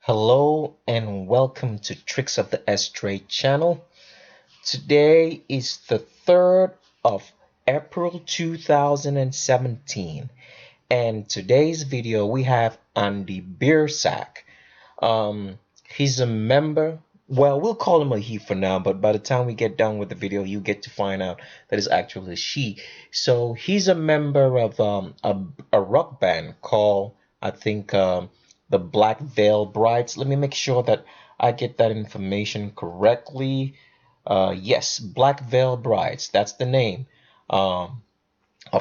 Hello and welcome to Tricks of the S-Tray channel. Today is the 3rd of April 2017, and today's video we have Andy Biersack. He's a member, well, we'll call him a he for now, but by the time we get done with the video you get to find out that it's actually a she. So he's a member of a rock band called, I think, the Black Veil Brides. Let me make sure that I get that information correctly. Yes, Black Veil Brides, that's the name of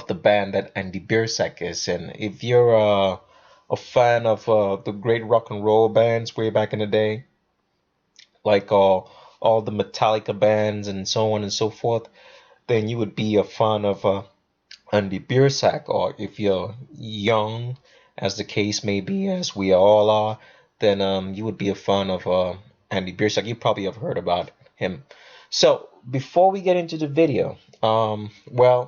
the band that Andy Biersack is in. If you're a fan of the great rock and roll bands way back in the day, like all the Metallica bands and so on and so forth, then you would be a fan of Andy Biersack. Or if you're young, as the case may be, as we all are, then you would be a fan of Andy Biersack. You probably have heard about him. So before we get into the video, I'm going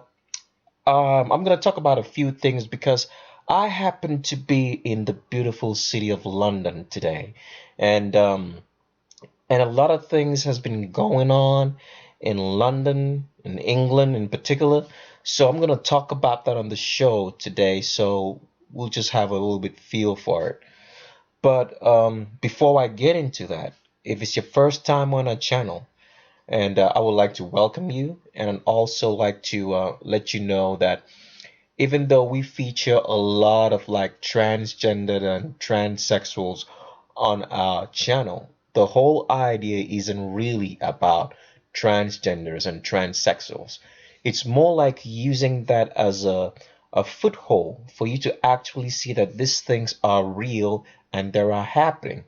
to talk about a few things because I happen to be in the beautiful city of London today, and a lot of things has been going on in London, in England in particular. So I'm going to talk about that on the show today. So we'll just have a little bit feel for it. But before I get into that, if it's your first time on our channel, and I would like to welcome you, and also like to let you know that even though we feature a lot of like transgender and transsexuals on our channel, the whole idea isn't really about transgenders and transsexuals. It's more like using that as a foothold for you to actually see that these things are real and they are happening.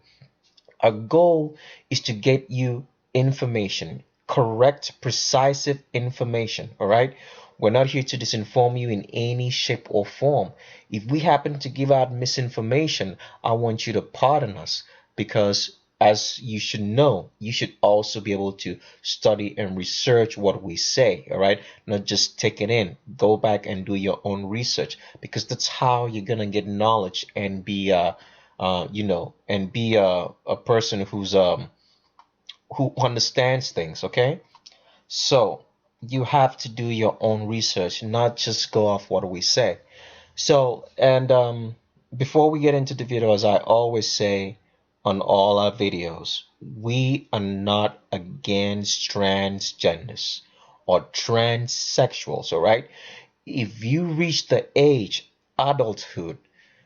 Our goal is to get you information, correct, precise information, all right? We're not here to disinform you in any shape or form. If we happen to give out misinformation, I want you to pardon us, because as you should know, you should also be able to study and research what we say, all right? Not just take it in. Go back and do your own research, because that's how you're gonna get knowledge and be and be a person who understands things, okay? So you have to do your own research, not just go off what we say. So, and before we get into the video, as I always say on all our videos, we are not against transgenders or transsexuals, all right? If you reach the age, adulthood,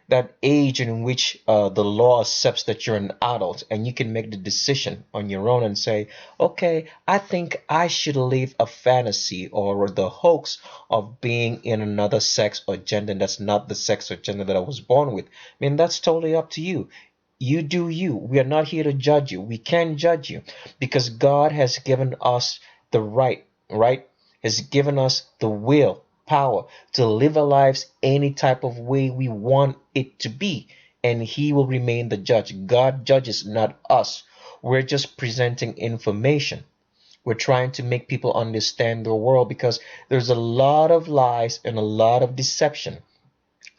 that age in which the law accepts that you're an adult and you can make the decision on your own and say, okay, I think I should live a fantasy or the hoax of being in another sex or gender that's not the sex or gender that I was born with. I mean, that's totally up to you. You do you. We are not here to judge you. We can judge you because God has given us the right? Has given us the will, power to live our lives any type of way we want it to be, and He will remain the judge. God judges, not us. We're just presenting information. We're trying to make people understand the world, because there's a lot of lies and a lot of deception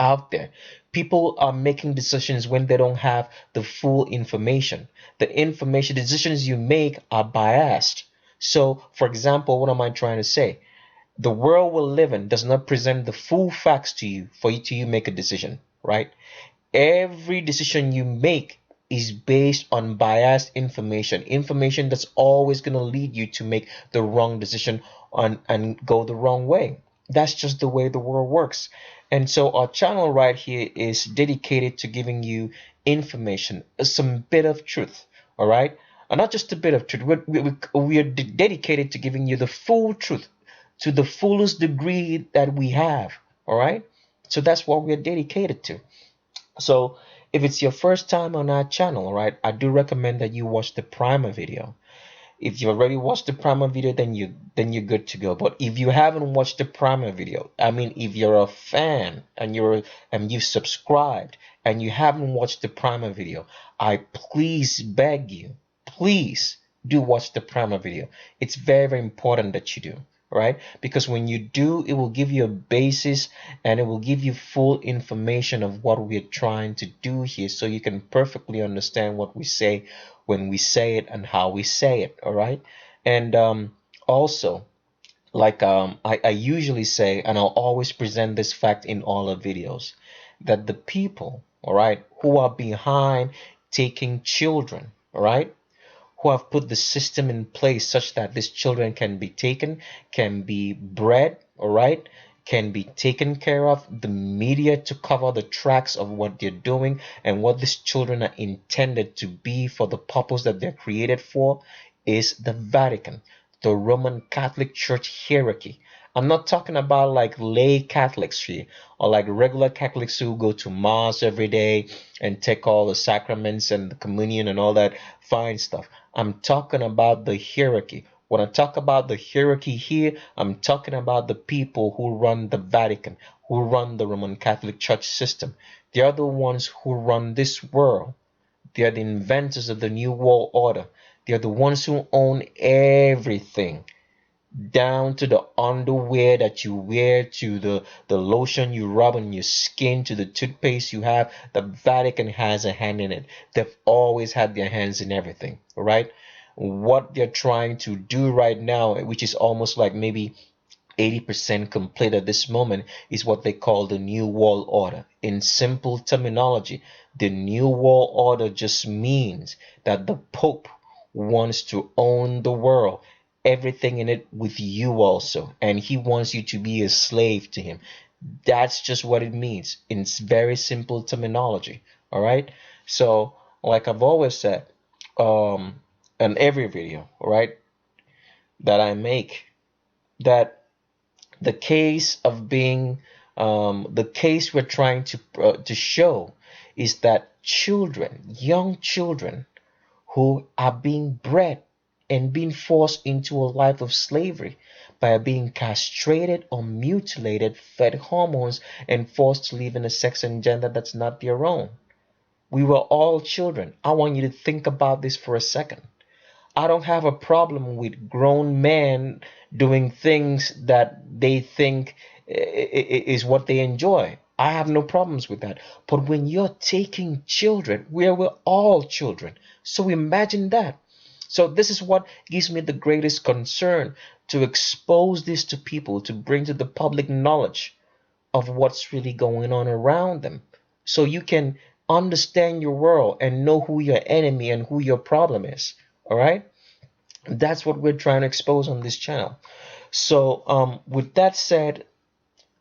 out there. People are making decisions when they don't have the full information. The decisions you make are biased. So, for example, what am I trying to say? The world we live in does not present the full facts to you for you to make a decision, right? Every decision you make is based on biased information that's always going to lead you to make the wrong decision and go the wrong way. That's just the way the world works. And so our channel right here is dedicated to giving you information, some bit of truth, all right? And not just a bit of truth. We are dedicated to giving you the full truth to the fullest degree that we have, all right? So that's what we're dedicated to. So if it's your first time on our channel, right, I do recommend that you watch the primer video. If you already watched the primer video, then you're good to go. But if you haven't watched the primer video, I mean, if you're a fan and you've subscribed and you haven't watched the primer video, I please beg you, please do watch the primer video. It's very, very important that you do. right? Because when you do, it will give you a basis and it will give you full information of what we're trying to do here, so you can perfectly understand what we say when we say it and how we say it, all right? And also, like I usually say, and I'll always present this fact in all the videos, that the people, all right, who are behind taking children, all right, who have put the system in place such that these children can be taken, can be bred, all right, can be taken care of, the media to cover the tracks of what they're doing and what these children are intended to be for the purpose that they're created for, is the Vatican, the Roman Catholic Church hierarchy. I'm not talking about like lay Catholics here, or like regular Catholics who go to Mass every day and take all the sacraments and the communion and all that fine stuff. I'm talking about the hierarchy. When I talk about the hierarchy here, I'm talking about the people who run the Vatican, who run the Roman Catholic Church system. They are the ones who run this world. They are the inventors of the New World Order. They are the ones who own everything, down to the underwear that you wear, to the lotion you rub on your skin, to the toothpaste you have. The Vatican has a hand in it. They've always had their hands in everything, right? What they're trying to do right now, which is almost like maybe 80% complete at this moment, is what they call the New World Order. In simple terminology, the New World Order just means that the Pope wants to own the world, everything in it, with you also, and he wants you to be a slave to him. That's just what it means in very simple terminology. All right. So, like I've always said, in every video, right, that I make, that the case of being the case we're trying to show is that children, young children, who are being bred and being forced into a life of slavery by being castrated or mutilated, fed hormones, and forced to live in a sex and gender that's not their own. We were all children. I want you to think about this for a second. I don't have a problem with grown men doing things that they think is what they enjoy. I have no problems with that. But when you're taking children, we're all children. So imagine that. So this is what gives me the greatest concern, to expose this to people, to bring to the public knowledge of what's really going on around them. So you can understand your world and know who your enemy and who your problem is. All right? That's what we're trying to expose on this channel. So with that said,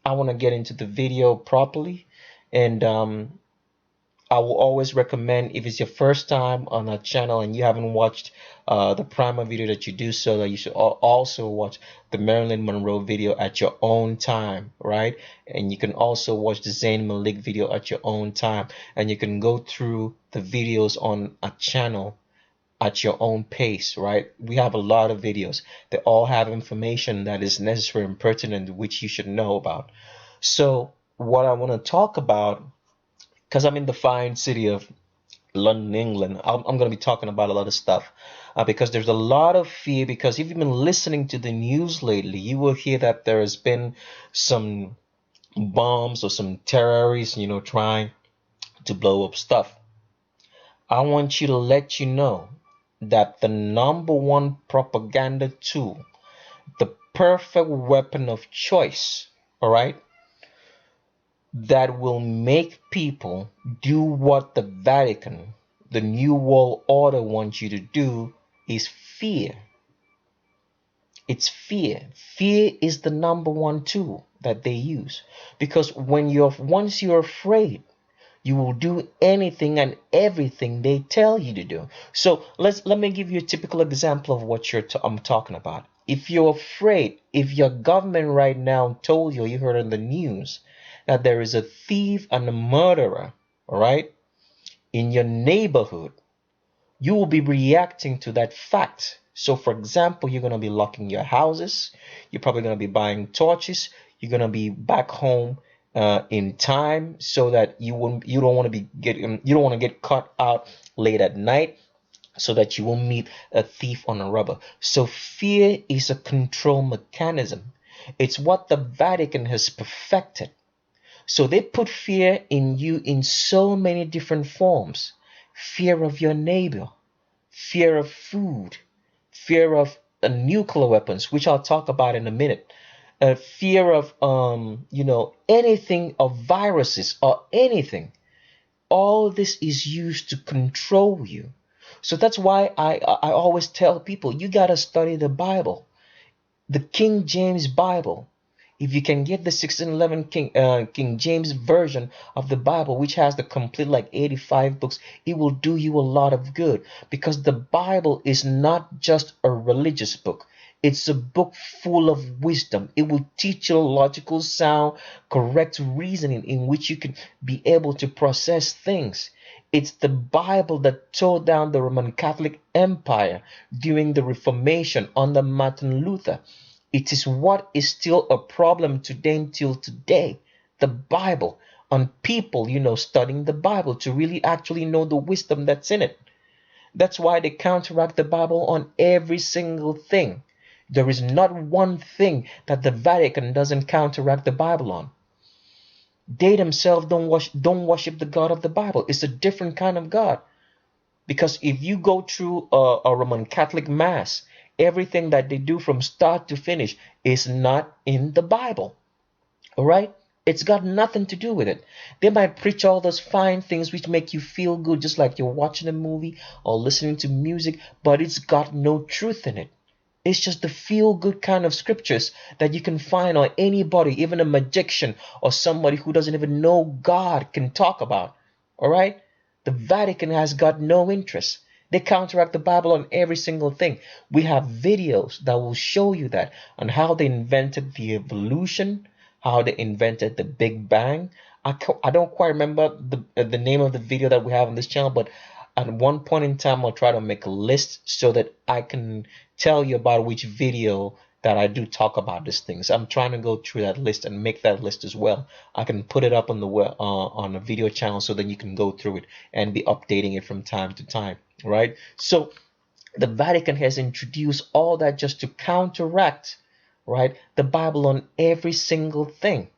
I want to get into the video properly, and I will always recommend, if it's your first time on our channel and you haven't watched the primer video, that you do so, that you should also watch the Marilyn Monroe video at your own time, right? And you can also watch the Zayn Malik video at your own time, and you can go through the videos on our channel at your own pace, right? We have a lot of videos. They all have information that is necessary and pertinent, which you should know about. So what I want to talk about, because I'm in the fine city of London, England, I'm going to be talking about a lot of stuff, because there's a lot of fear. Because if you've been listening to the news lately, you will hear that there has been some bombs or some terrorists, trying to blow up stuff. I want you to let you know that the number one propaganda tool, the perfect weapon of choice, all right, that will make people do what the Vatican, the New World Order, wants you to do, is fear. It's fear. Fear is the number one tool that they use. Because once you're afraid, you will do anything and everything they tell you to do. So let me give you a typical example of what I'm talking about. If you're afraid, if your government right now told you, you heard on the news, that there is a thief and a murderer, all right, in your neighborhood, you will be reacting to that fact. So for example, you're going to be locking your houses. You're probably going to be buying torches. You're going to be back home in time, so that you don't want to get caught out late at night. so that you won't meet a thief on a robber. So fear is a control mechanism. It's what the Vatican has perfected. So they put fear in you in so many different forms. Fear of your neighbor, fear of food, fear of nuclear weapons, which I'll talk about in a minute. Fear of anything of viruses or anything. All this is used to control you. So that's why I always tell people you gotta study the Bible, the King James Bible. If you can get the 1611 King James version of the Bible, which has the complete like 85 books, it will do you a lot of good, because the Bible is not just a religious book. It's a book full of wisdom. It will teach you logical, sound, correct reasoning in which you can be able to process things. It's the Bible that tore down the Roman Catholic Empire during the Reformation under Martin Luther. It is what is still a problem today until today. The Bible, on people, studying the Bible to really actually know the wisdom that's in it. That's why they counteract the Bible on every single thing. There is not one thing that the Vatican doesn't counteract the Bible on. They themselves don't worship the God of the Bible. It's a different kind of God. Because if you go through a Roman Catholic Mass, everything that they do from start to finish is not in the Bible. All right? It's got nothing to do with it. They might preach all those fine things which make you feel good, just like you're watching a movie or listening to music, but it's got no truth in it. It's just the feel good kind of scriptures that you can find on anybody, even a magician or somebody who doesn't even know God can talk about. All right? The Vatican has got no interest. They counteract the Bible on every single thing. We have videos that will show you that, on how they invented the evolution, how they invented the Big Bang. I don't quite remember the name of the video that we have on this channel, but at one point in time, I'll try to make a list so that I can tell you about which video that I do talk about these things. I'm trying to go through that list and make that list as well. I can put it up on the on a video channel so that you can go through it and be updating it from time to time, right? So the Vatican has introduced all that just to counteract, right, the Bible on every single thing,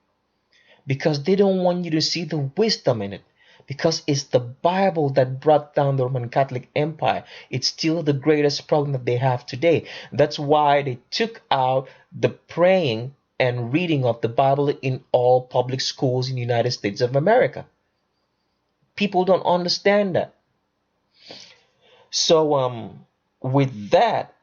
because they don't want you to see the wisdom in it, because it's the Bible that brought down the Roman Catholic Empire. It's still the greatest problem that they have today. That's why they took out the praying and reading of the Bible in all public schools in the United States of America. People don't understand that. So with that,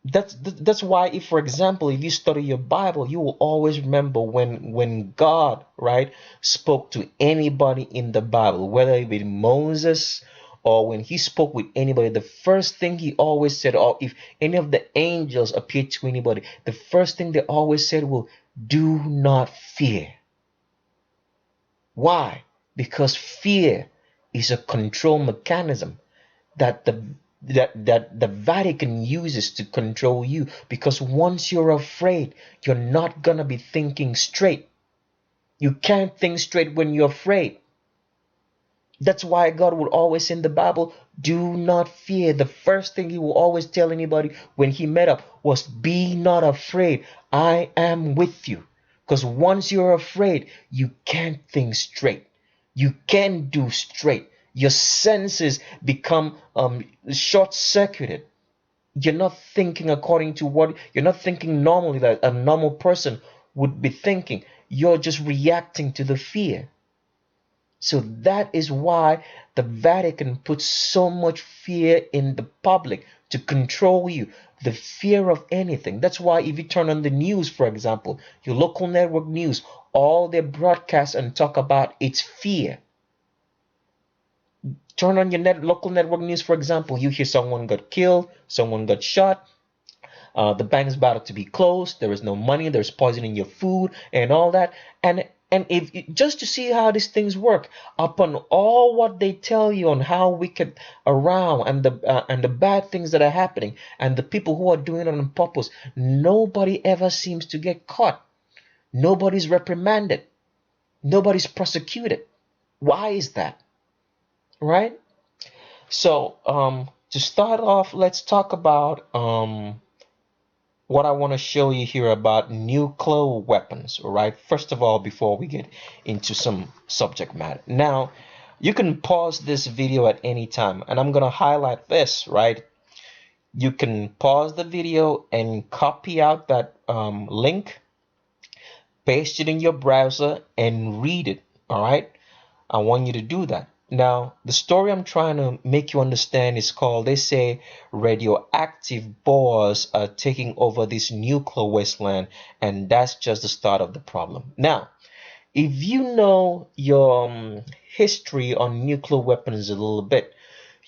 that's why, if for example, if you study your Bible, you will always remember when God, right, spoke to anybody in the Bible, whether it be Moses or when he spoke with anybody, the first thing he always said, or if any of the angels appeared to anybody, the first thing they always said was, do not fear. Why? Because fear is a control mechanism that the Vatican uses to control you, because once you're afraid, you're not gonna be thinking straight. You can't think straight when you're afraid. That's why God would always in the Bible, do not fear. The first thing he will always tell anybody when he met up was, be not afraid. I am with you. Because once you're afraid, you can't think straight. You can't do straight. Your senses become short circuited. You're not thinking according to what you're not thinking normally that a normal person would be thinking. You're just reacting to the fear. So that is why the Vatican puts so much fear in the public to control you. The fear of anything. That's why if you turn on the news, for example, your local network news, all they broadcast and talk about, it's fear. Turn on your local network news, for example, you hear someone got killed, someone got shot, the bank's about to be closed, there is no money, there's poison in your food, and all that. And if just to see how these things work, upon all what they tell you on how wicked around and the bad things that are happening and the people who are doing it on purpose, nobody ever seems to get caught. Nobody's reprimanded. Nobody's prosecuted. Why is that? Right? So, to start off, let's talk about what I want to show you here about nuclear weapons, all right? First of all, before we get into some subject matter. Now, you can pause this video at any time, and I'm going to highlight this, right? You can pause the video and copy out that link, paste it in your browser, and read it, all right? I want you to do that. Now, the story I'm trying to make you understand is called, they say, radioactive boars are taking over this nuclear wasteland, and that's just the start of the problem. Now, if you know your history on nuclear weapons a little bit,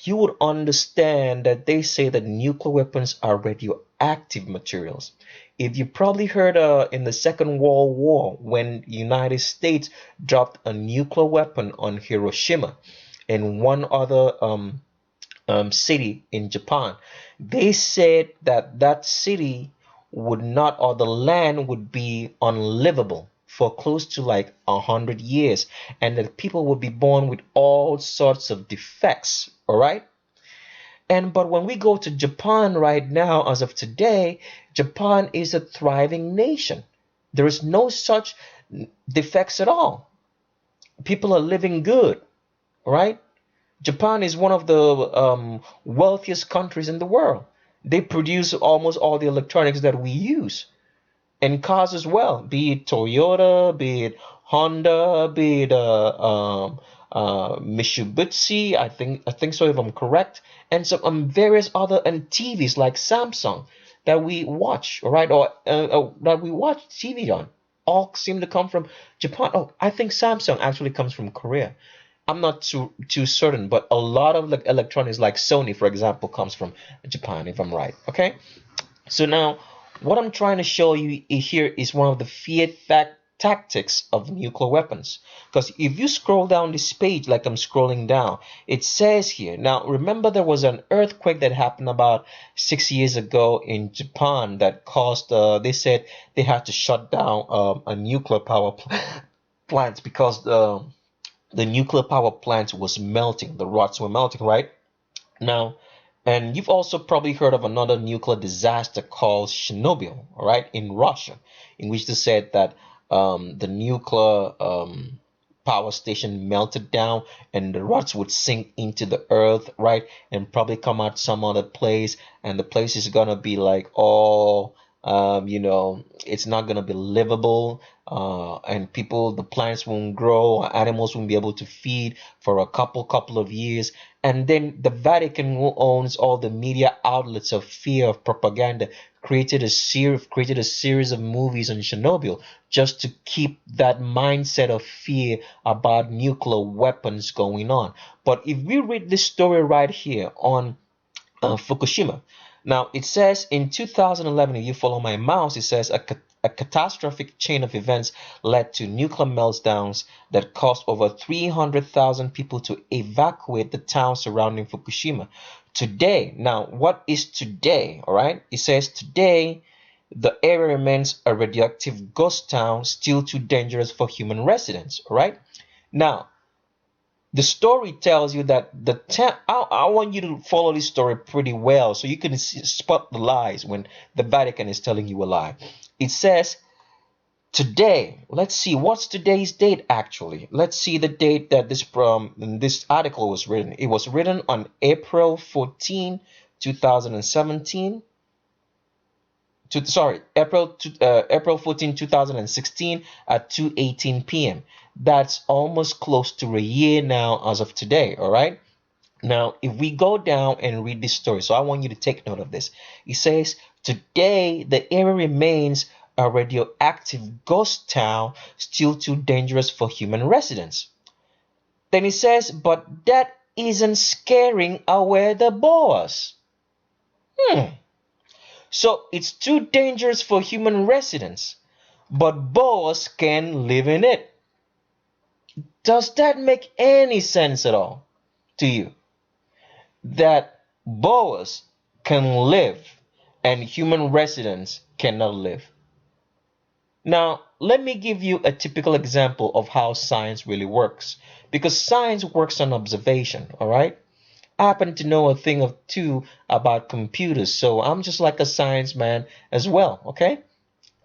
you would understand that they say that nuclear weapons are radioactive materials. If you probably heard in the Second World War when the United States dropped a nuclear weapon on Hiroshima and one other city in Japan, they said that that city would not, or the land would be unlivable for close to like 100 years, and that people would be born with all sorts of defects. All right. And but when we go to Japan right now, as of today, Japan is a thriving nation. There is no such defects at all. People are living good, right? Japan is one of the wealthiest countries in the world. They produce almost all the electronics that we use, and cars as well, be it Toyota, be it Honda, be it Mitsubishi. I think so if I'm correct, and some various other, and TVs like Samsung that we watch, all right, or that we watch TV on, all seem to come from Japan. Oh, I think Samsung actually comes from Korea. I'm not too certain, but a lot of like electronics like Sony, for example, comes from Japan, if I'm right. Okay. So now, what I'm trying to show you here is one of the fear tactics of nuclear weapons. Because if you scroll down this page like I'm scrolling down, it says here. Now, remember there was an earthquake that happened about 6 years ago in Japan that caused, they said they had to shut down a nuclear power plant because the nuclear power plant was melting. The rods were melting, right? Now, and you've also probably heard of another nuclear disaster called Chernobyl, all right, in Russia, in which they said that the nuclear power station melted down and the rods would sink into the earth, right, and probably come out some other place, and the place is gonna be like all it's not gonna be livable, and people, the plants won't grow, animals won't be able to feed for a couple of years, and then the Vatican, who owns all the media outlets of fear of propaganda, created a series of movies on Chernobyl just to keep that mindset of fear about nuclear weapons going on. But if we read this story right here on Fukushima. Now, it says in 2011, if you follow my mouse, it says a catastrophic chain of events led to nuclear meltdowns that caused over 300,000 people to evacuate the town surrounding Fukushima. Today, now, what is today? All right, it says today the area remains a radioactive ghost town, still too dangerous for human residents. All right, now the story tells you that I want you to follow this story pretty well so you can spot the lies when the Vatican is telling you a lie. It says today, let's see, what's today's date actually? Let's see the date that this article was written. It was written on April 14, 2017. April 14, 2016 at 2:18 p.m. That's almost close to a year now as of today, all right? Now, if we go down and read this story, so I want you to take note of this. It says, today the area remains a radioactive ghost town, still too dangerous for human residents. Then it says, but that isn't scaring away the boars. So it's too dangerous for human residents, but boas can live in it. Does that make any sense at all to you? That boas can live and human residents cannot live. Now, let me give you a typical example of how science really works. Because science works on observation, all right? happen to know a thing or two about computers, so I'm just like a science man as well, okay?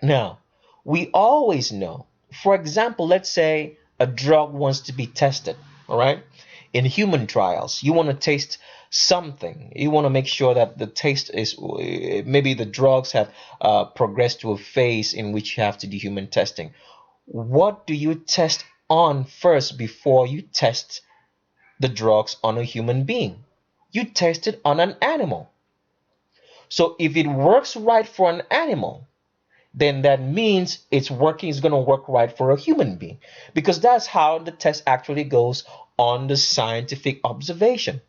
Now, we always know, for example, let's say a drug wants to be tested, all right? In human trials, you want to taste something. You want to make sure that the taste is, maybe the drugs have progressed to a phase in which you have to do human testing. What do you test on first before you test the drugs on a human being? You test it on an animal. So if it works right for an animal, then that means it's going to work right for a human being, because that's how the test actually goes on the scientific observation.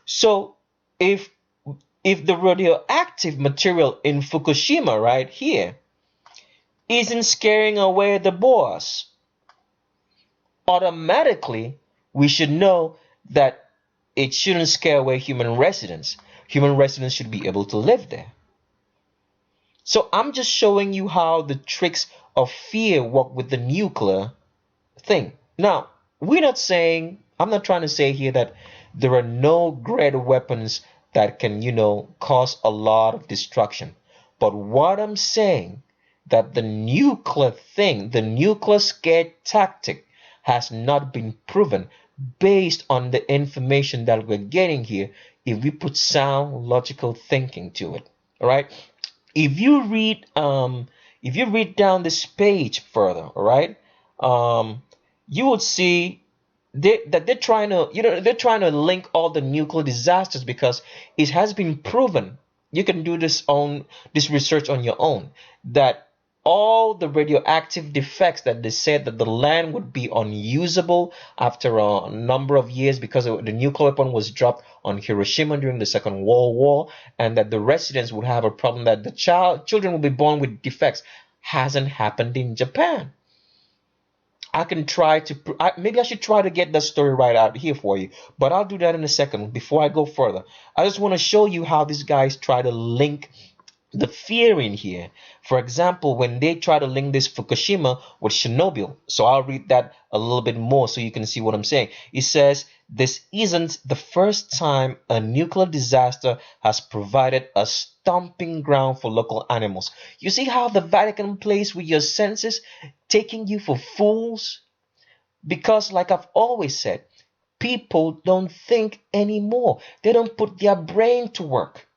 So if if the radioactive material in Fukushima right here isn't scaring away the boars, automatically we should know that it shouldn't scare away human residents. Human residents should be able to live there. So I'm just showing you how the tricks of fear work with the nuclear thing. Now, I'm not trying to say here that there are no great weapons that can, cause a lot of destruction. But what I'm saying, that the nuclear thing, the nuclear scare tactic, has not been proven based on the information that we're getting here if we put sound logical thinking to it. All right? If you read down this page further, all right, you would see that they're trying to link all the nuclear disasters, because it has been proven. You can do this research on your own, that all the radioactive defects that they said that the land would be unusable after a number of years because the nuclear weapon was dropped on Hiroshima during the Second World War, and that the residents would have a problem, that the children will be born with defects, hasn't happened in Japan. I can try to maybe I should try to get that story right out here for you, but I'll do that in a second. Before I go further, I just want to show you how these guys try to link the fear in here. For example, when they try to link this Fukushima with Chernobyl, so I'll read that a little bit more so you can see what I'm saying. It says, this isn't the first time a nuclear disaster has provided a stomping ground for local animals. You see how the Vatican plays with your senses, taking you for fools? Because, like I've always said, people don't think anymore. They don't put their brain to work.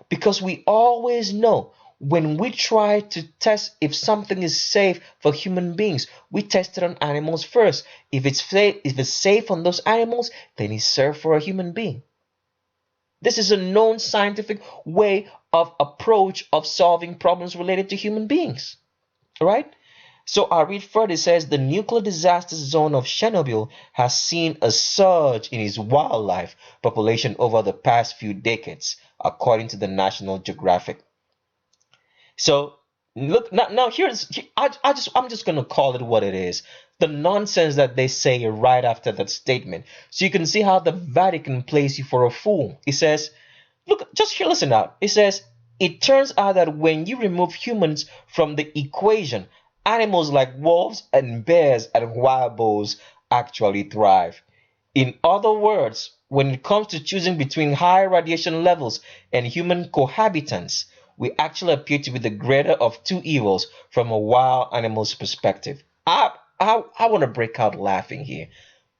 Because we always know, when we try to test if something is safe for human beings, we test it on animals first. If it's safe on those animals, then it's safe for a human being. This is a known scientific way of approach of solving problems related to human beings. All right? So I read further. It says the nuclear disaster zone of Chernobyl has seen a surge in its wildlife population over the past few decades, according to the National Geographic. So look now, I'm just gonna call it what it is. The nonsense that they say right after that statement. So you can see how the Vatican plays you for a fool. It says, look, just here, listen out. It says, it turns out that when you remove humans from the equation, animals like wolves and bears and wild boars actually thrive. In other words, when it comes to choosing between high radiation levels and human cohabitants, we actually appear to be the greater of two evils from a wild animal's perspective. I want to break out laughing here,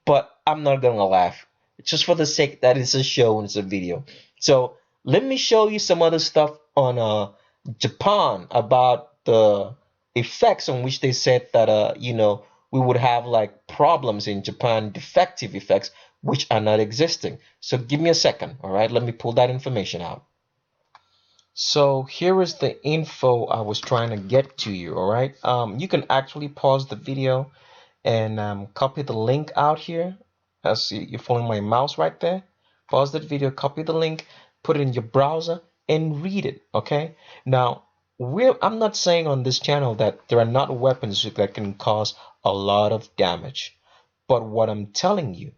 but I'm not gonna laugh just for the sake that it's a show and it's a video. So let me show you some other stuff on Japan about the effects on which they said that we would have like problems in Japan, defective effects which are not existing. So give me a second, all right? Let me pull that information out. So here is the info I was trying to get to you, all right? You can actually pause the video and copy the link out here as you're following my mouse right there. Pause that video, copy the link, put it in your browser and read it, okay? Now, I'm not saying on this channel that there are not weapons that can cause a lot of damage. But what I'm telling you,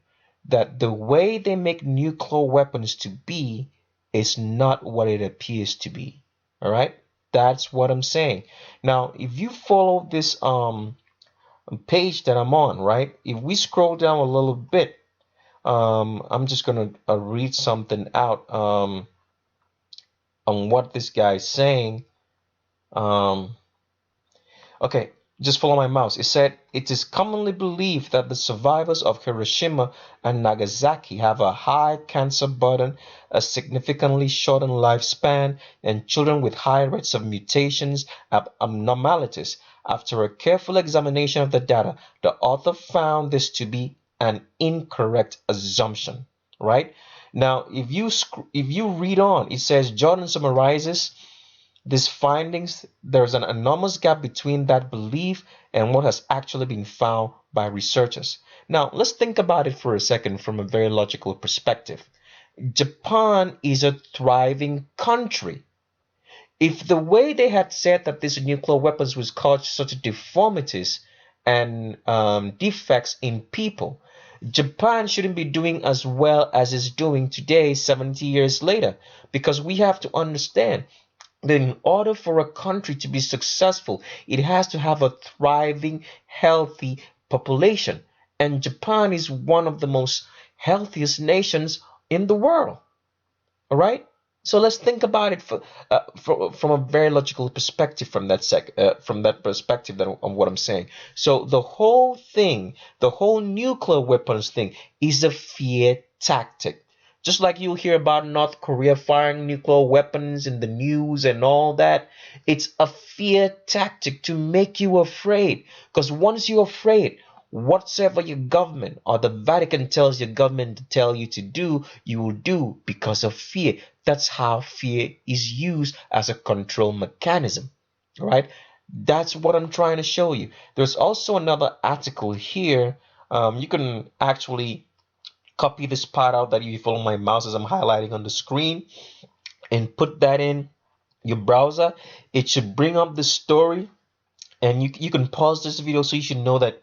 that the way they make nuclear weapons to be is not what it appears to be. All right? That's what I'm saying. Now, if you follow this page that I'm on, right? If we scroll down a little bit, I'm just gonna read something out on what this guy is saying. Um, Okay, just follow my mouse. It said, it is commonly believed that the survivors of Hiroshima and Nagasaki have a high cancer burden, a significantly shortened lifespan, and children with high rates of mutations abnormalities. After a careful examination of the data, the author found this to be an incorrect assumption. Right? Now, if you read on, it says Jordan summarizes these findings, there's an enormous gap between that belief and what has actually been found by researchers. Now, let's think about it for a second from a very logical perspective. Japan is a thriving country. If the way they had said that these nuclear weapons would cause such deformities and defects in people, Japan shouldn't be doing as well as it's doing today, 70 years later, because we have to understand that in order for a country to be successful, it has to have a thriving, healthy population. And Japan is one of the most healthiest nations in the world. All right. So let's think about it from a very logical perspective from that perspective that of what I'm saying. So the whole thing, the whole nuclear weapons thing, is a fear tactic. Just like you hear about North Korea firing nuclear weapons in the news and all that, it's a fear tactic to make you afraid. Because once you're afraid, whatsoever your government or the Vatican tells your government to tell you to do, you will do because of fear. That's how fear is used as a control mechanism. All right. That's what I'm trying to show you. There's also another article here. You can actually copy this part out that you follow my mouse as I'm highlighting on the screen and put that in your browser. It should bring up the story, and you can pause this video so you should know that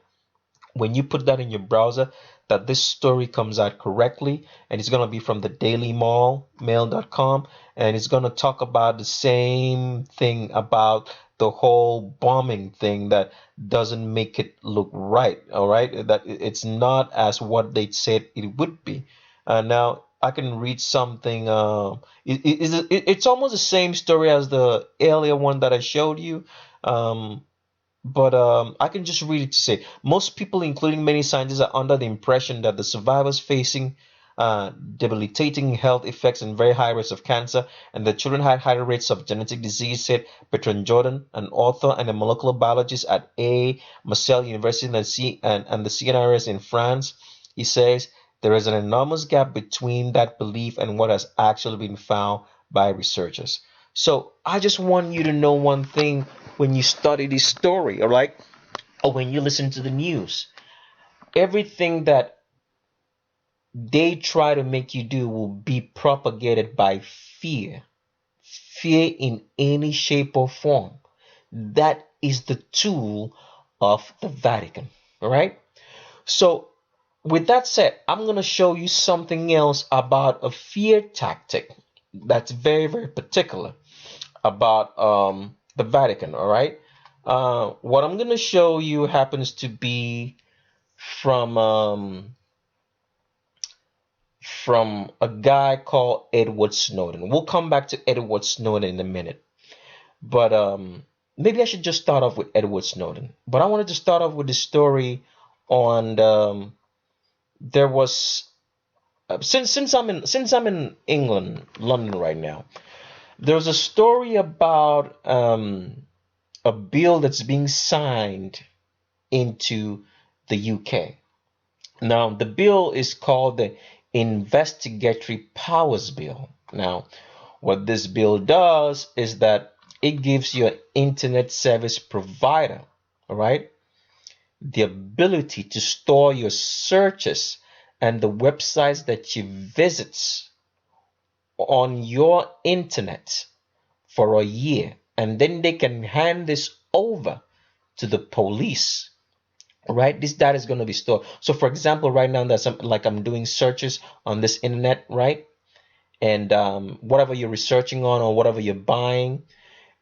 when you put that in your browser, that this story comes out correctly, and it's going to be from the dailymail.com, and it's going to talk about the same thing about the whole bombing thing that doesn't make it look right. All right, that it's not as what they said it would be. Now I can read something. It's almost the same story as the earlier one that I showed you. um, but I can just read it to say most people, including many scientists, are under the impression that the survivors facing debilitating health effects and very high rates of cancer, and the children had higher rates of genetic disease, said Bertrand Jordan, an author and a molecular biologist at A. Marseille University and the CNRS in France. He says there is an enormous gap between that belief and what has actually been found by researchers. So I just want you to know one thing when you study this story, all right? Or when you listen to the news. Everything that they try to make you do will be propagated by fear. Fear in any shape or form. That is the tool of the Vatican, all right? So, with that said, I'm going to show you something else about a fear tactic that's very, very particular about the Vatican, all right? What I'm going to show you happens to be from from a guy called Edward Snowden. We'll come back to Edward Snowden in a minute. But maybe I should just start off with Edward Snowden. But I wanted to start off with the story on there was since I'm in England, London right now. There's a story about a bill that's being signed into the UK. Now, the bill is called the Investigatory Powers Bill. Now, what this bill does is that it gives your internet service provider, all right, the ability to store your searches and the websites that you visit on your internet for a year, and then they can hand this over to the police. Right, this data is going to be stored. So for example, right now that I'm doing searches on this internet, right, and whatever you're researching on or whatever you're buying,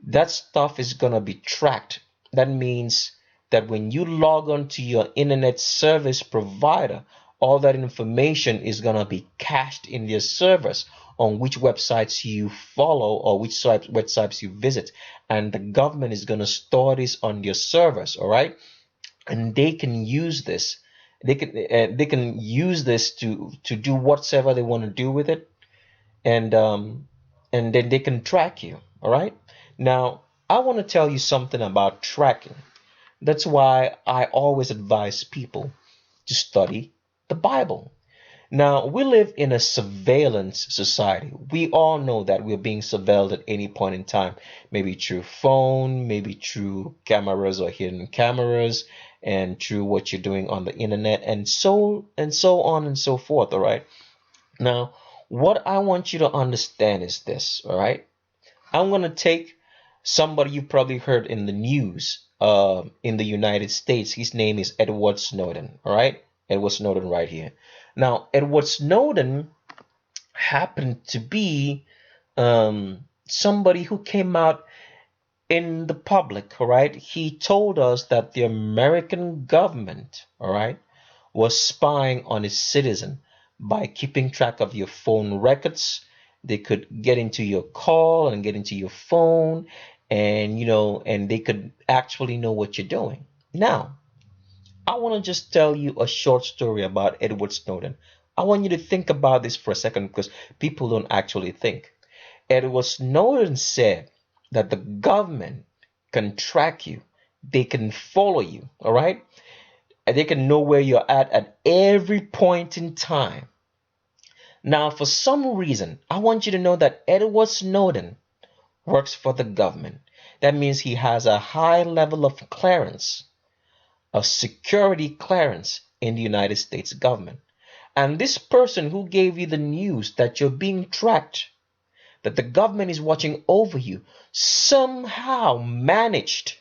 that stuff is going to be tracked. That means that when you log on to your internet service provider all that information is going to be cached in their servers on which websites you follow or which websites you visit. And the government is going to store this on their servers, all right? And they can use this. They can use this to do whatever they want to do with it, and then they can track you. All right. Now, I want to tell you something about tracking. That's why I always advise people to study the Bible. Now, we live in a surveillance society. We all know that we're being surveilled at any point in time, maybe through phone, maybe through cameras or hidden cameras, and through what you're doing on the internet, and so on and so forth. All right. Now, what I want you to understand is this. All right. I'm going to take somebody you probably heard in the news in the United States. His name is Edward Snowden. All right. Edward Snowden right here. Now, Edward Snowden happened to be somebody who came out in the public, all right? He told us that the American government, all right, was spying on its citizen by keeping track of your phone records. They could get into your call and get into your phone, and and they could actually know what you're doing. Now, I want to just tell you a short story about Edward Snowden. I want you to think about this for a second because people don't actually think. Edward Snowden said that the government can track you, they can follow you, all right? And they can know where you're at every point in time. Now, for some reason, I want you to know that Edward Snowden works for the government. That means he has a high level of clearance, a security clearance in the United States government. And this person who gave you the news that you're being tracked, that the government is watching over you, somehow managed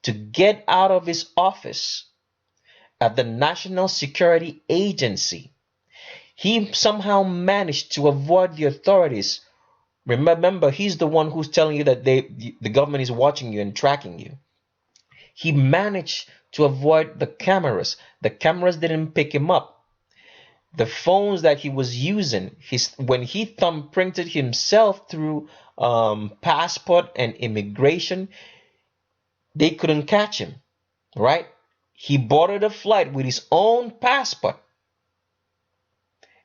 to get out of his office at the National Security Agency. He somehow managed to avoid the authorities. Remember, he's the one who's telling you that the government is watching you and tracking you. He managed to avoid the cameras. The cameras didn't pick him up. The phones that he was using, when he thumbprinted himself through passport and immigration, they couldn't catch him, right? He boarded a flight with his own passport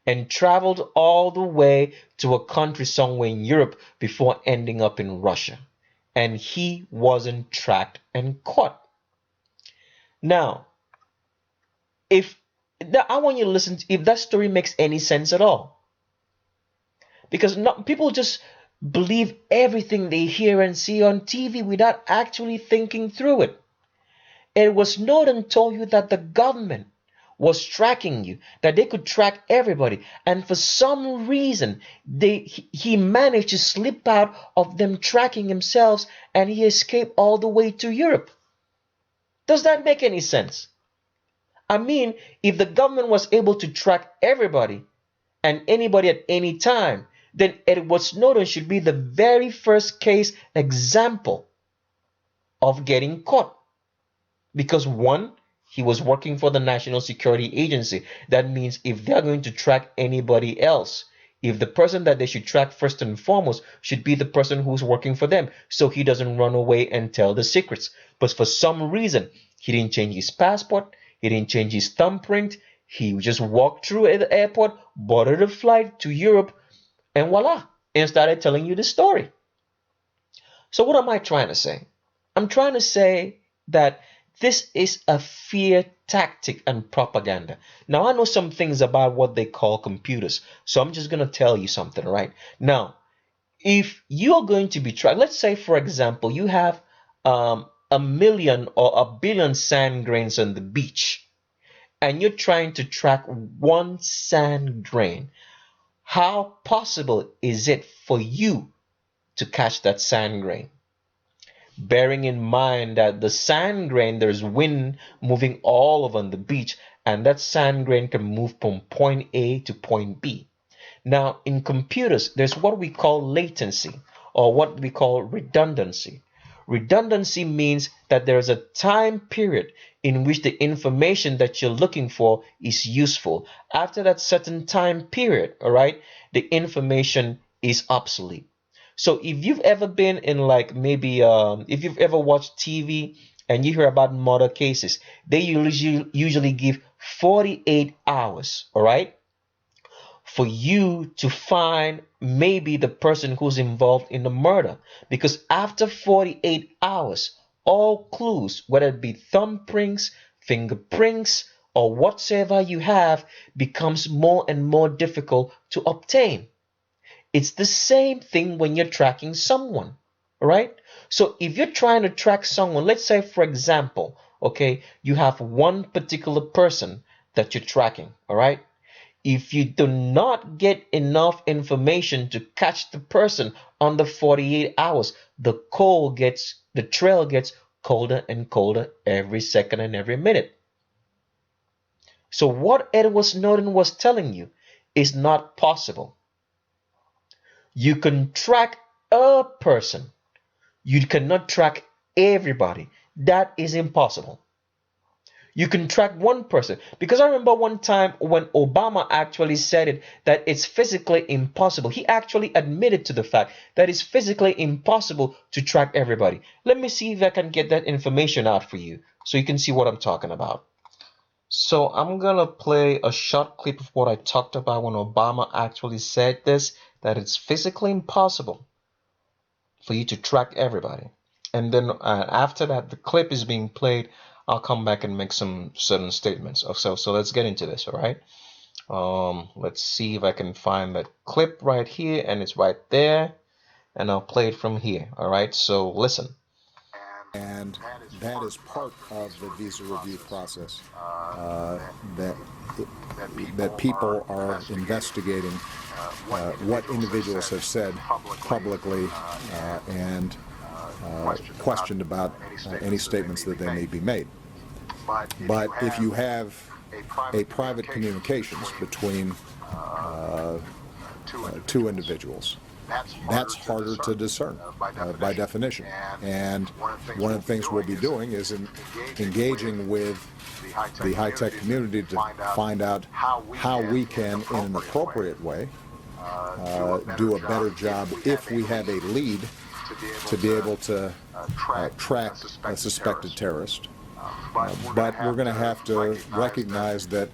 and traveled all the way to a country somewhere in Europe before ending up in Russia. And he wasn't tracked and caught. Now, I want you to listen to if that story makes any sense at all. Because people just believe everything they hear and see on TV without actually thinking through it. Edward Snowden told you that the government was tracking you, that they could track everybody, and for some reason he managed to slip out of them tracking himself, and he escaped all the way to Europe. Does that make any sense? I mean, if the government was able to track everybody and anybody at any time, then Edward Snowden should be the very first case example of getting caught. Because one, he was working for the National Security Agency. That means if they're going to track anybody else, if the person that they should track first and foremost should be the person who's working for them, so he doesn't run away and tell the secrets. But for some reason, he didn't change his passport, he didn't change his thumbprint, he just walked through the airport, boarded a flight to Europe, and voila, and started telling you the story. So what am I trying to say? I'm trying to say that this is a fear tactic and propaganda. Now, I know some things about what they call computers, so I'm just going to tell you something, right? Now, if you're going to be tracked, let's say, for example, you have a million or a billion sand grains on the beach, and you're trying to track one sand grain. How possible is it for you to catch that sand grain? Bearing in mind that the sand grain, there's wind moving all over on the beach, and that sand grain can move from point A to point B. Now, in computers, there's what we call latency, or what we call redundancy. Redundancy means that that there is a time period in which the information that you're looking for is useful. After that certain time period, all right, the information is obsolete. So if you've ever been in like maybe if you've ever watched TV and you hear about murder cases, they usually give 48 hours, all right, for you to find maybe the person who's involved in the murder. Because after 48 hours, all clues, whether it be thumbprints, fingerprints, or whatsoever you have, becomes more and more difficult to obtain. It's the same thing when you're tracking someone, right? So if you're trying to track someone, let's say for example, okay, you have one particular person that you're tracking, all right? If you do not get enough information to catch the person under 48 hours, the trail gets colder and colder every second and every minute. So what Edward Snowden was telling you is not possible. You can track a person. You cannot track everybody. That is impossible. You can track one person. Because I remember one time when Obama actually said it, that it's physically impossible. He actually admitted to the fact that it's physically impossible to track everybody. Let me see if I can get that information out for you so you can see what I'm talking about. So I'm gonna play a short clip of what I talked about when Obama actually said this, that it's physically impossible for you to track everybody. And then after that, the clip is being played, I'll come back and make some certain statements. So let's get into this, all right? Let's see if I can find that clip right here, and it's right there, and I'll play it from here, all right? So listen. And that is part of the visa review process, that people are investigating what individuals have said publicly and questioned about any statements that they may be made. But if you have a private communications between two individuals, that's harder to discern by definition. And one of the things we'll be doing is engaging with the high-tech community to find out how we can, in an appropriate way, do a better job if we have a lead to be able to track a suspected terrorist. But we're going to have to recognize that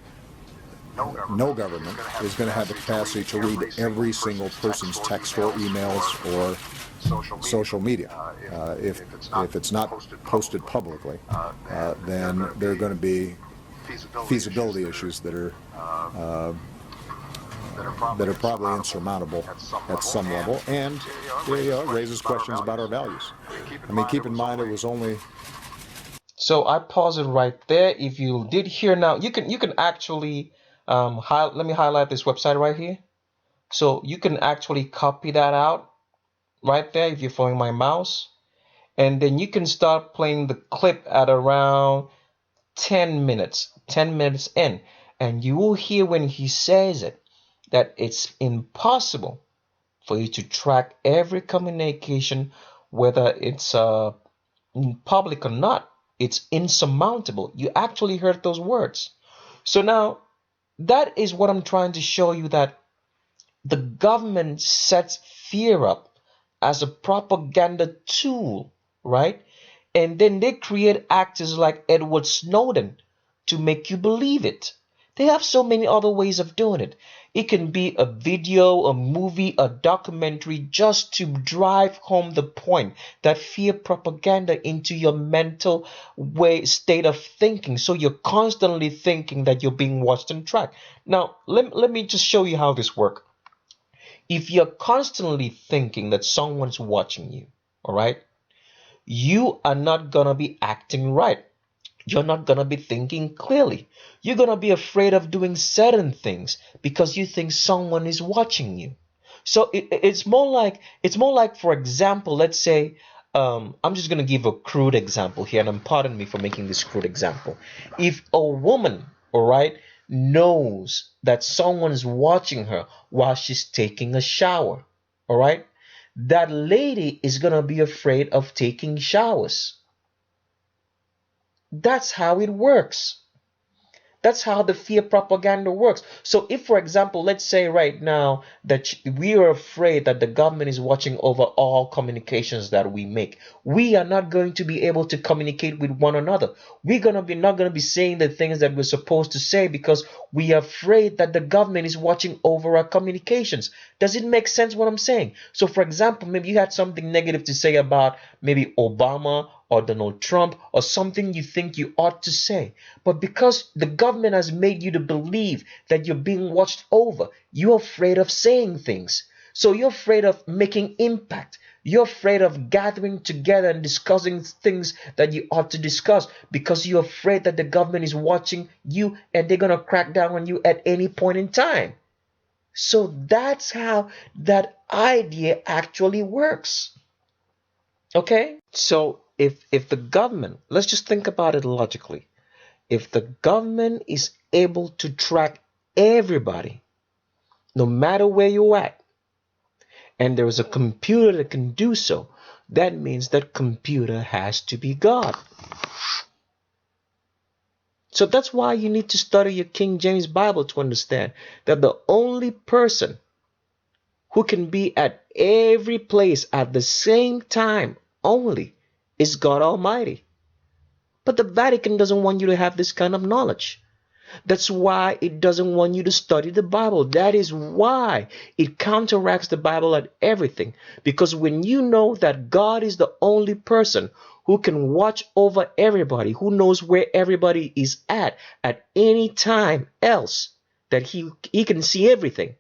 no government is going to have the capacity to read every single person's text or emails or social media. If it's not posted publicly, then there are going to be feasibility issues that are probably insurmountable at some level, and it raises questions about our values. I mean, keep in mind it was only. So I pause it right there. If you did hear now, you can actually let me highlight this website right here. So you can actually copy that out right there if you're following my mouse, and then you can start playing the clip at around 10 minutes in, and you will hear when he says it that it's impossible for you to track every communication, whether it's public or not. It's insurmountable. You actually heard those words. So now that is what I'm trying to show you, that the government sets fear up as a propaganda tool, right? And then they create actors like Edward Snowden to make you believe it. They have so many other ways of doing it. It can be a video, a movie, a documentary, just to drive home the point, that fear propaganda into your mental state of thinking. So you're constantly thinking that you're being watched and tracked. Now, let me just show you how this works. If you're constantly thinking that someone's watching you, all right, you are not going to be acting right. You're not going to be thinking clearly. You're going to be afraid of doing certain things because you think someone is watching you. So it's more like, for example, let's say, I'm just going to give a crude example here, and pardon me for making this crude example. If a woman, all right, knows that someone's watching her while she's taking a shower, all right, that lady is going to be afraid of taking showers. That's how it works. That's how the fear propaganda works. So if, for example, let's say right now that we are afraid that the government is watching over all communications that we make, we are not going to be able to communicate with one another. We're gonna be not gonna be saying the things that we're supposed to say because we are afraid that the government is watching over our communications. Does it make sense what I'm saying? So for example, maybe you had something negative to say about maybe Obama or Donald Trump or something you think you ought to say. But because the government has made you to believe that you're being watched over, you're afraid of saying things. So you're afraid of making impact. You're afraid of gathering together and discussing things that you ought to discuss because you're afraid that the government is watching you and they're going to crack down on you at any point in time. So that's how that idea actually works. Okay? So if the government, let's just think about it logically. If the government is able to track everybody, no matter where you're at, and there is a computer that can do so, that means that computer has to be God. So that's why you need to study your King James Bible to understand that the only person who can be at every place at the same time only is God Almighty. But the Vatican doesn't want you to have this kind of knowledge. That's why it doesn't want you to study the Bible. That is why it counteracts the Bible at everything. Because when you know that God is the only person who can watch over everybody, who knows where everybody is at any time else, that he can see everything.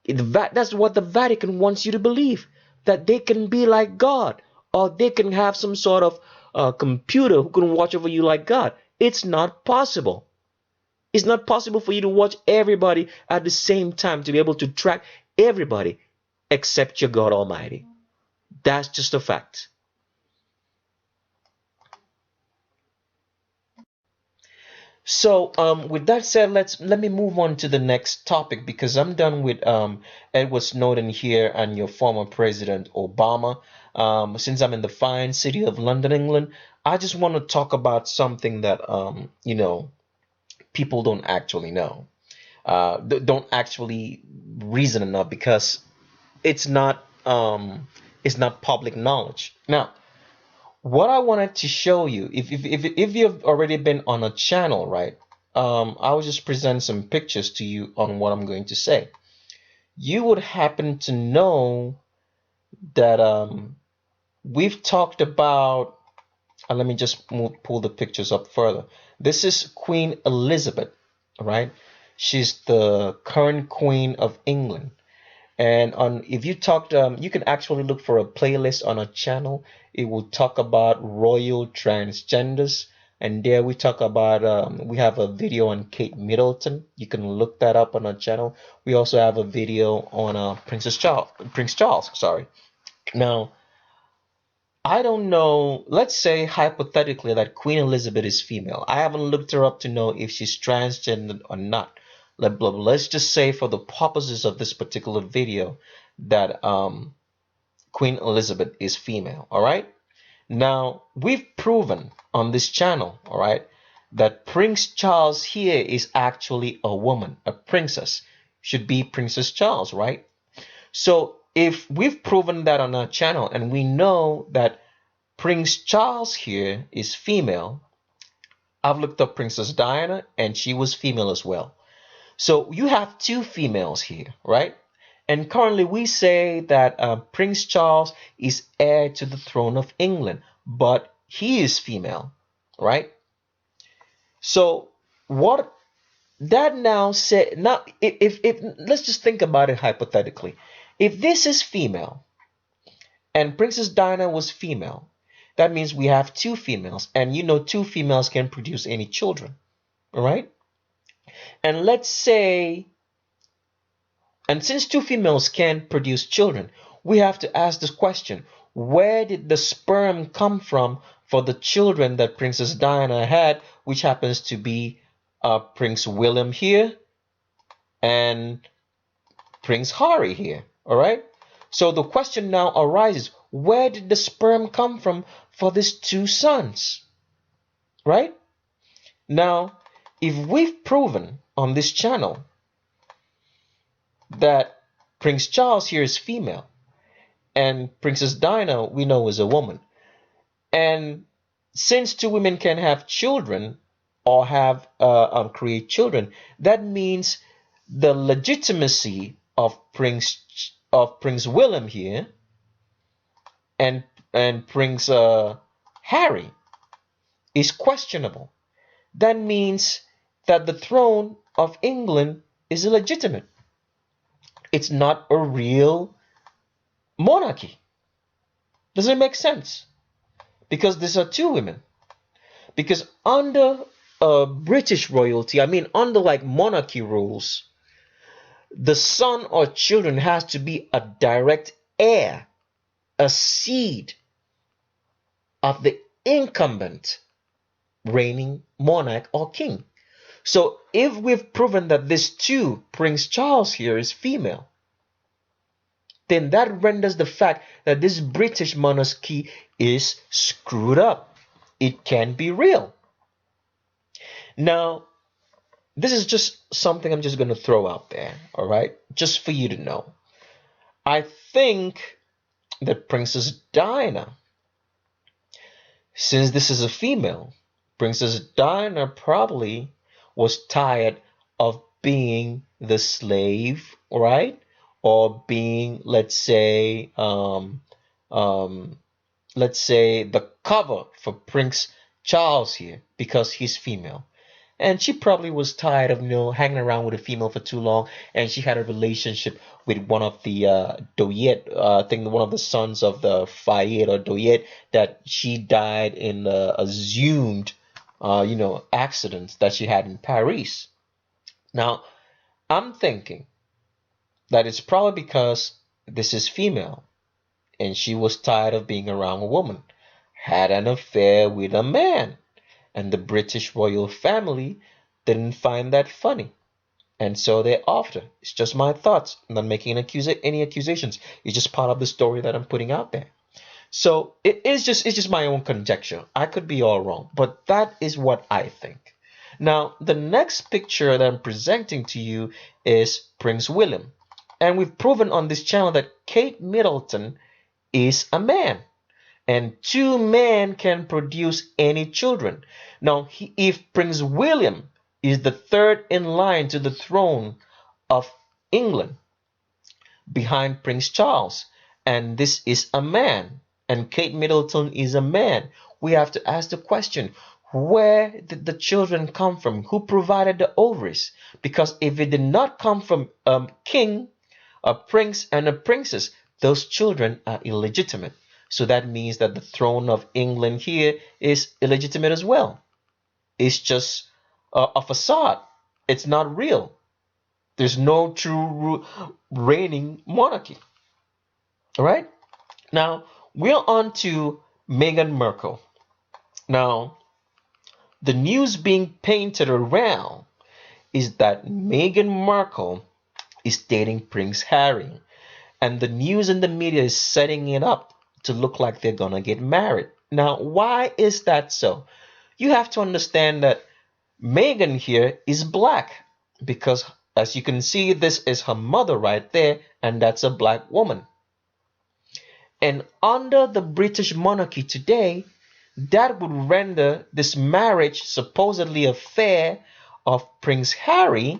That's what the Vatican wants you to believe, that they can be like God, or they can have some sort of computer who can watch over you like God. It's not possible. It's not possible for you to watch everybody at the same time, to be able to track everybody except your God Almighty. That's just a fact. So, with that said, let me move on to the next topic because I'm done with Edward Snowden here and your former president Obama. Since I'm in the fine city of London, England, I just want to talk about something that people don't actually know, don't actually reason enough because it's not um, it's not public knowledge. Now, what I wanted to show you, if you've already been on a channel, right? I will just present some pictures to you on what I'm going to say. You would happen to know that we've talked about. Let me just pull the pictures up further. This is Queen Elizabeth, right? She's the current Queen of England. And if you talked, you can actually look for a playlist on our channel. It will talk about royal transgenders, and there we talk about. We have a video on Kate Middleton. You can look that up on our channel. We also have a video on Prince Charles. Sorry. Now, I don't know. Let's say hypothetically that Queen Elizabeth is female. I haven't looked her up to know if she's transgender or not. Let's just say for the purposes of this particular video that Queen Elizabeth is female. All right. Now we've proven on this channel, all right, that Prince Charles here is actually a woman, a princess. Should be Princess Charles, right? So if we've proven that on our channel and we know that Prince Charles here is female, I've looked up Princess Diana and she was female as well. So you have two females here, right? And currently we say that Prince Charles is heir to the throne of England, but he is female, right? So what that now say now if let's just think about it hypothetically. If this is female and Princess Diana was female, that means we have two females, and two females can produce any children, all right? And let's say, and since two females can produce children, we have to ask this question: where did the sperm come from for the children that Princess Diana had, which happens to be Prince William here and Prince Harry here, all right? So the question now arises, where did the sperm come from for these two sons? Right? Now, if we've proven on this channel that Prince Charles here is female and Princess Diana we know is a woman, and since two women can have children or have create children, that means the legitimacy of Prince William here and Prince Harry is questionable. That means that the throne of England is illegitimate. It's not a real monarchy. Does it make sense? Because these are two women. Because under British royalty, I mean under like monarchy rules, the son or children has to be a direct heir, a seed of the incumbent reigning monarch or king. So if we've proven that this two, Prince Charles here, is female, then that renders the fact that this British monarchy is screwed up. It can't be real. Now, this is just something I'm just going to throw out there, all right? Just for you to know. I think that Princess Diana, since this is a female, Princess Diana probably was tired of being the slave, right? Or being, let's say the cover for Prince Charles here because he's female. And she probably was tired of hanging around with a female for too long, and she had a relationship with one of the Doyet, I think one of the sons of the Fayed or Doyet, that she died in assumed accidents that she had in Paris. Now, I'm thinking that it's probably because this is female and she was tired of being around a woman, had an affair with a man, and the British royal family didn't find that funny, and so they offed her. It's just my thoughts. I'm not making any accusations. It's just part of the story that I'm putting out there. So it's just my own conjecture. I could be all wrong, but that is what I think. Now, the next picture that I'm presenting to you is Prince William. And we've proven on this channel that Kate Middleton is a man. And two men can produce any children. Now, if Prince William is the third in line to the throne of England behind Prince Charles, and this is a man, and Kate Middleton is a man, we have to ask the question, where did the children come from? Who provided the ovaries? Because if it did not come from a king, a prince, and a princess, those children are illegitimate. So that means that the throne of England here is illegitimate as well. It's just a facade. It's not real. There's no true reigning monarchy. All right? Now, we're on to Meghan Markle. Now, the news being painted around is that Meghan Markle is dating Prince Harry. And the news and the media is setting it up to look like they're gonna get married. Now, why is that so? You have to understand that Meghan here is black because, as you can see, this is her mother right there, and that's a black woman. And under the British monarchy today, that would render this marriage, supposedly affair of Prince Harry,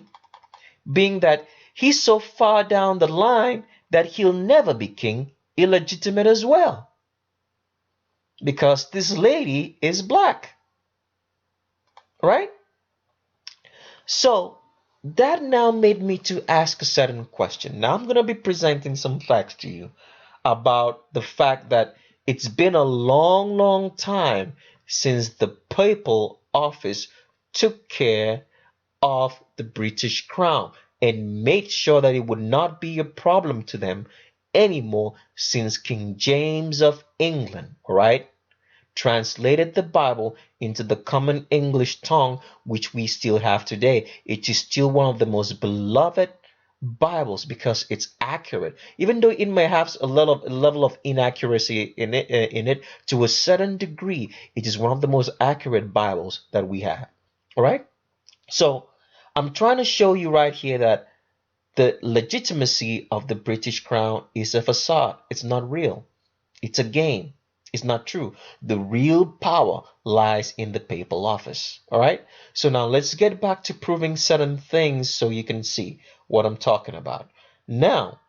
being that he's so far down the line that he'll never be king, illegitimate as well, because this lady is black, right? So that now made me to ask a certain question. Now I'm going to be presenting some facts to you about the fact that it's been a long time since the papal office took care of the British crown and made sure that it would not be a problem to them anymore, since King James of England, right, translated the Bible into the common English tongue, which we still have today. It is still one of the most beloved Bibles because it's accurate, even though it may have a level of inaccuracy in it to a certain degree. It is one of the most accurate Bibles that we have. All right. So I'm trying to show you right here that the legitimacy of the British crown is a facade. It's not real. It's a game. It's not true. The real power lies in the papal office. All right. So now let's get back to proving certain things so you can see what I'm talking about. Now,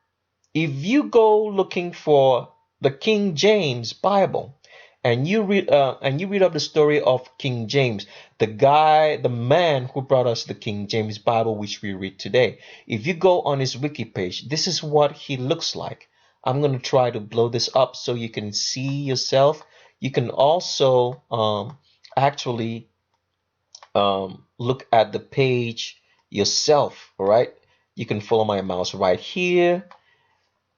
if you go looking for the King James Bible and you read up the story of King James, the man who brought us the King James Bible which we read today. If you go on his wiki page, this is what he looks like. I'm going to try to blow this up so you can see yourself. You can also actually look at the page yourself. All right. You can follow my mouse right here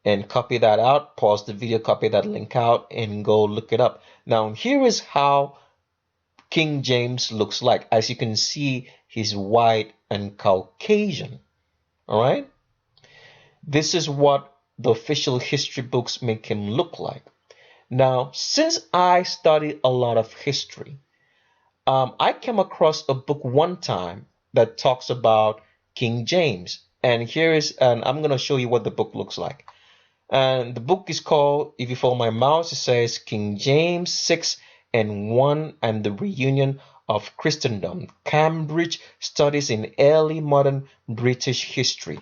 and copy that out, pause the video, copy that link out, and go look it up. Now, here is how King James looks like. As you can see, he's white and Caucasian. All right? This is what the official history books make him look like. Now, since I study a lot of history, I came across a book one time that talks about King James. And I'm going to show you what the book looks like. And the book is called, if you follow my mouse, it says King James 6 and 1 and the Reunion of Christendom, Cambridge Studies in Early Modern British History.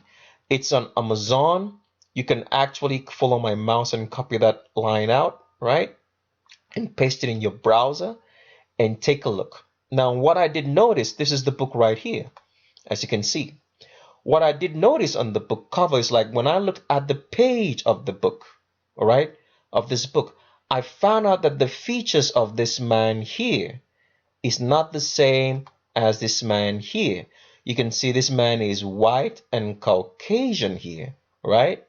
It's on Amazon. You can actually follow my mouse and copy that line out, right? And paste it in your browser and take a look. Now, what I did notice, this is the book right here, as you can see. What I did notice on the book cover is like when I looked at the page of the book, all right, of this book, I found out that the features of this man here is not the same as this man here. You can see this man is white and Caucasian here, right?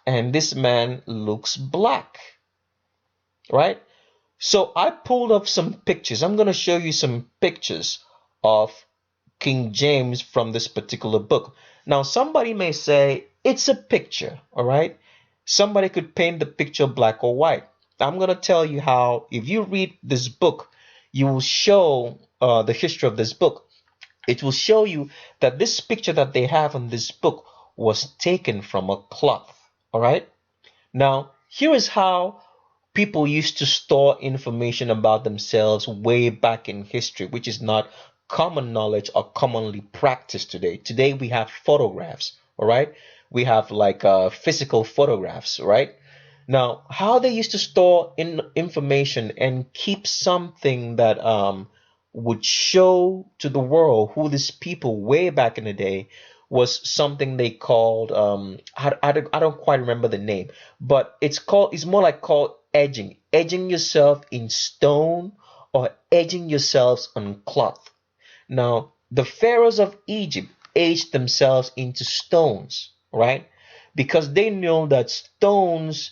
And this man looks black, right? So I pulled up some pictures. I'm going to show you some pictures of King James from this particular book. Now, somebody may say it's a picture, all right? Somebody could paint the picture black or white. I'm going to tell you how, if you read this book, you will show the history of this book. It will show you that this picture that they have in this book was taken from a cloth, all right? Now, here is how people used to store information about themselves way back in history, which is not common knowledge or commonly practiced today. Today we have photographs, all right? We have like physical photographs, right? Now, how they used to store information and keep something that would show to the world who these people way back in the day was something they called I don't quite remember the name, but it's more like called edging yourself in stone or edging yourselves on cloth. Now, the pharaohs of Egypt aged themselves into stones, right? Because they know that stones,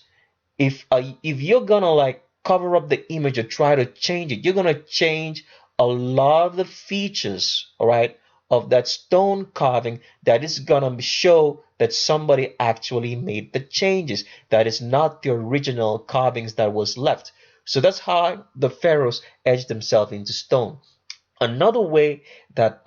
if you're gonna like cover up the image or try to change it, you're gonna change a lot of the features, all right, of that stone carving that is gonna show that somebody actually made the changes. That is not the original carvings that was left. So that's how the pharaohs etched themselves into stone. Another way that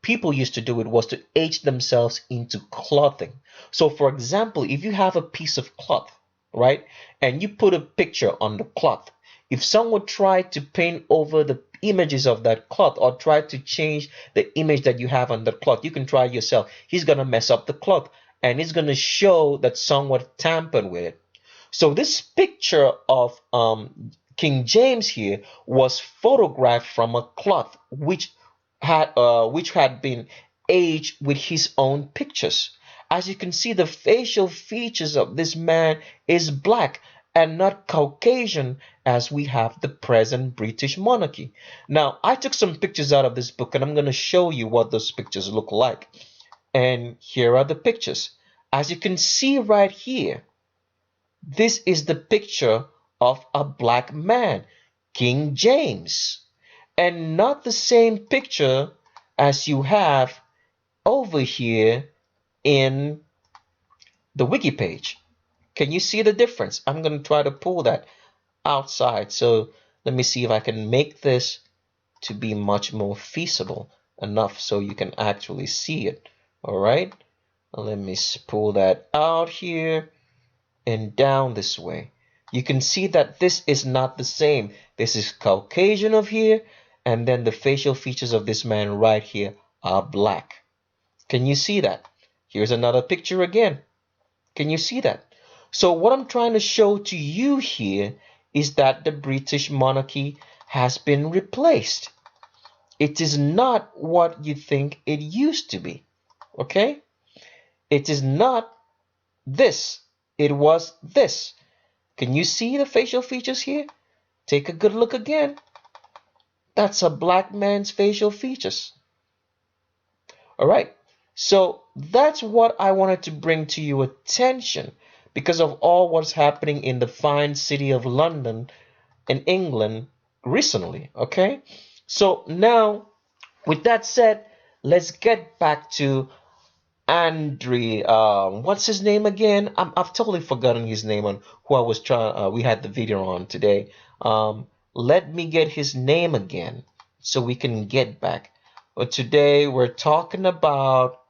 people used to do it was to etch themselves into clothing. So, for example, if you have a piece of cloth, right, and you put a picture on the cloth, if someone tried to paint over the images of that cloth or try to change the image that you have on the cloth, you can try it yourself. He's going to mess up the cloth and it's going to show that someone tampered with it. So this picture of King James here was photographed from a cloth which had been aged with his own pictures. As you can see, the facial features of this man is black and not Caucasian as we have the present British monarchy. Now, I took some pictures out of this book and I'm going to show you what those pictures look like. And here are the pictures. As you can see right here, this is the picture of a black man, King James, and not the same picture as you have over here in the wiki page. Can you see the difference? I'm going to try to pull that outside. So let me see if I can make this to be much more feasible enough so you can actually see it. All right. Let me pull that out here and down this way. You can see that this is not the same. This is Caucasian of here, and then the facial features of this man right here are black. Can you see that? Here's another picture again. Can you see that? So what I'm trying to show to you here is that the British monarchy has been replaced. It is not what you think it used to be. Okay? It is not this. It was this. Can you see the facial features here? Take a good look again. That's a black man's facial features. All right. So that's what I wanted to bring to your attention because of all what's happening in the fine city of London in England recently. Okay. So now, with that said, let's get back to Andre, what's his name again? I've totally forgotten his name on who I was trying. We had the video on today. Let me get his name again so we can get back. But today we're talking about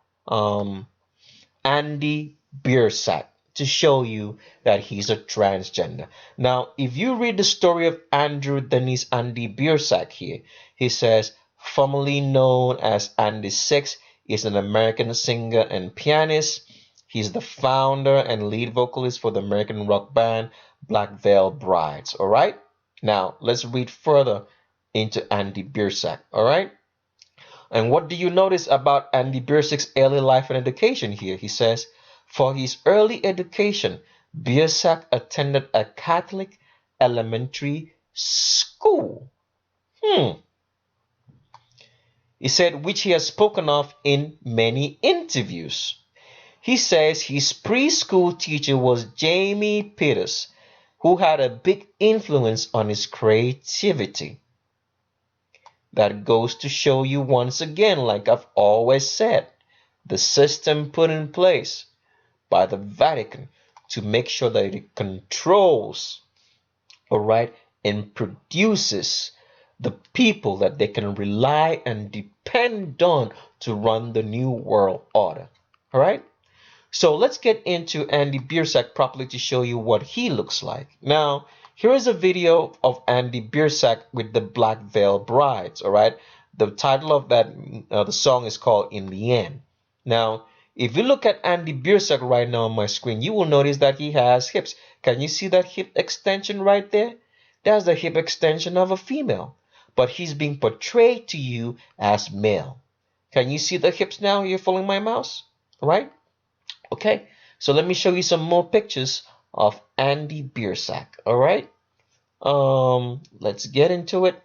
Andy Biersack to show you that he's a transgender. Now, if you read the story of Andrew Dennis Andy Biersack here, he says, formerly known as Andy Six, is an American singer and pianist. He's the founder and lead vocalist for the American rock band Black Veil Brides. All right. Now, let's read further into Andy Biersack. All right. And what do you notice about Andy Biersack's early life and education here? He says, for his early education, Biersack attended a Catholic elementary school. He said, which he has spoken of in many interviews. He says his preschool teacher was Jamie Peters, who had a big influence on his creativity. That goes to show you once again, like I've always said, the system put in place by the Vatican to make sure that it controls, all right, and produces the people that they can rely and depend on to run the new world order. All right. So let's get into Andy Biersack properly to show you what he looks like. Now, here is a video of Andy Biersack with the Black Veil Brides, all right? The title of that, the song is called In the End. Now, if you look at Andy Biersack right now on my screen, you will notice that he has hips. Can you see that hip extension right there? That's the hip extension of a female, but he's being portrayed to you as male. Can you see the hips now? You're following my mouse, right? Okay, so let me show you some more pictures of Andy Biersack. All right, let's get into it.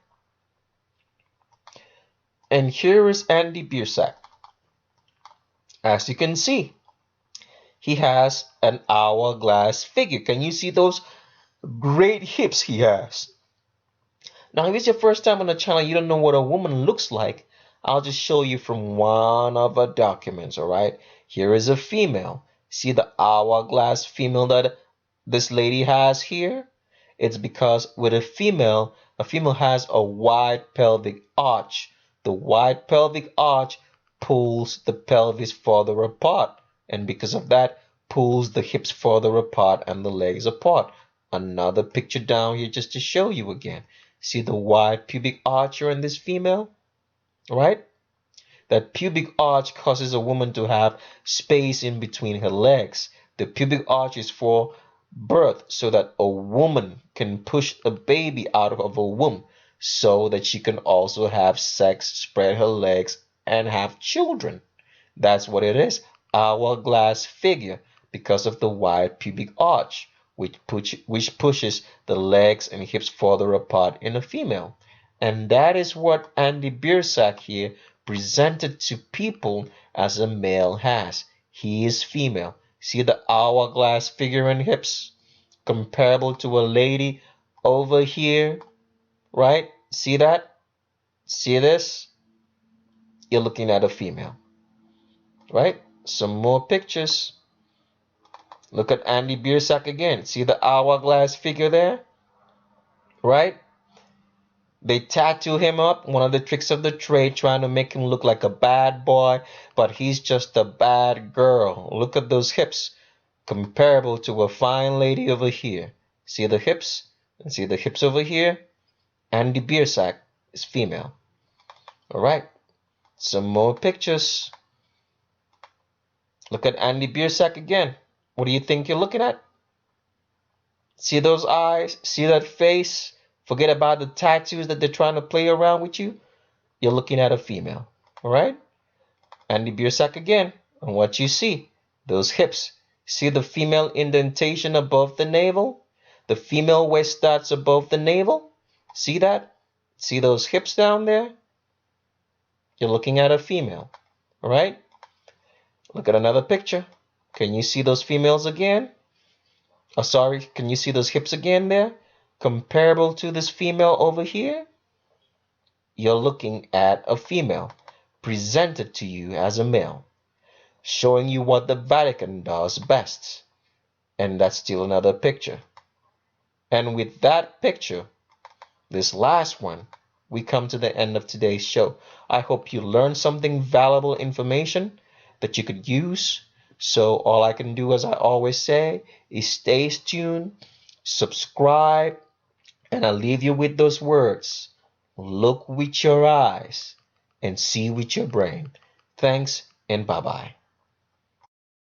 And here is Andy Biersack. As you can see, he has an hourglass figure. Can you see those great hips he has? Now, if it's your first time on the channel, you don't know what a woman looks like, I'll just show you from one of our documents, all right? Here is a female. See the hourglass female that this lady has here? It's because with a female has a wide pelvic arch. The wide pelvic arch pulls the pelvis further apart, and because of that, pulls the hips further apart and the legs apart. Another picture down here just to show you again. See the wide pubic arch here in this female, right? That pubic arch causes a woman to have space in between her legs. The pubic arch is for birth so that a woman can push a baby out of a womb so that she can also have sex, spread her legs, and have children. That's what it is. Hourglass figure because of the wide pubic arch, which pushes the legs and hips further apart in a female. And that is what Andy Biersack here presented to people as a male has. He is female. See the hourglass figure and hips? Comparable to a lady over here, right? See that? See this? You're looking at a female, right? Some more pictures. Look at Andy Biersack again. See the hourglass figure there? Right? They tattoo him up, one of the tricks of the trade, trying to make him look like a bad boy, but he's just a bad girl. Look at those hips, comparable to a fine lady over here. See the hips? And see the hips over here? Andy Biersack is female. Alright, some more pictures. Look at Andy Biersack again. What do you think you're looking at? See those eyes? See that face? Forget about the tattoos that they're trying to play around with you. You're looking at a female. Alright? Andy Biersack again. And what you see? Those hips. See the female indentation above the navel? The female waist starts above the navel? See that? See those hips down there? You're looking at a female. Alright? Look at another picture. Can you see those females again? Oh, sorry. Can you see those hips again there? Comparable to this female over here? You're looking at a female presented to you as a male, showing you what the Vatican does best. And that's still another picture. And with that picture, this last one, we come to the end of today's show. I hope you learned something valuable information that you could use. So all I can do, as I always say, is stay tuned, subscribe, and I'll leave you with those words. Look with your eyes and see with your brain. Thanks and bye-bye.